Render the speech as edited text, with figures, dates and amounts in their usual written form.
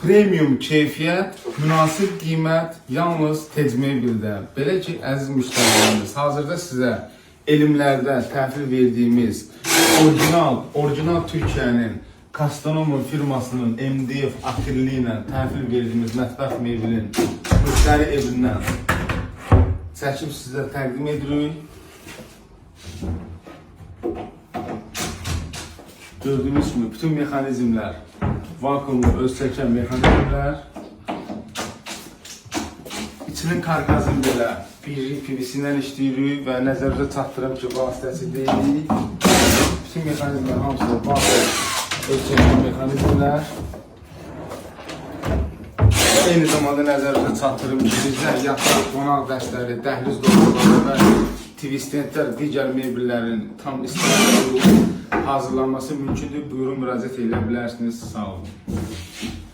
Premium keyfiyyət, münasib qiymət yalnız Tecmobildə. Belə ki, əziz müştərilərimiz, hazırda sizə elmlərdə təhvil verdiyimiz orijinal Türkiyənin Kastamonu firmasının MDF akrilli ilə təhvil verdiyimiz mətbəx mebelin müştəri evindən çəkib sizə təqdim edirik. Gördüğünüz kimi bütün mexanizmlər, vakuumlu öz çəkən mexanizmlər. İçinin karkasını belə PVC ilə işləyirik və nəzərinizə çatdırım ki, vasitəsi deyilik. Bütün mexanizmlər hamısı vakuum öz çəkən mexanizmlər. Eyni zamanda nəzərinizə çatdırım ki, bizlər yataq, qonaq dəstəri, dəhliz dolabları və tvistentlər, digər mebellərin tam istifadə hazırlanması mümkündür. Buyurun, müraciət edə bilərsiniz. Sağ olun.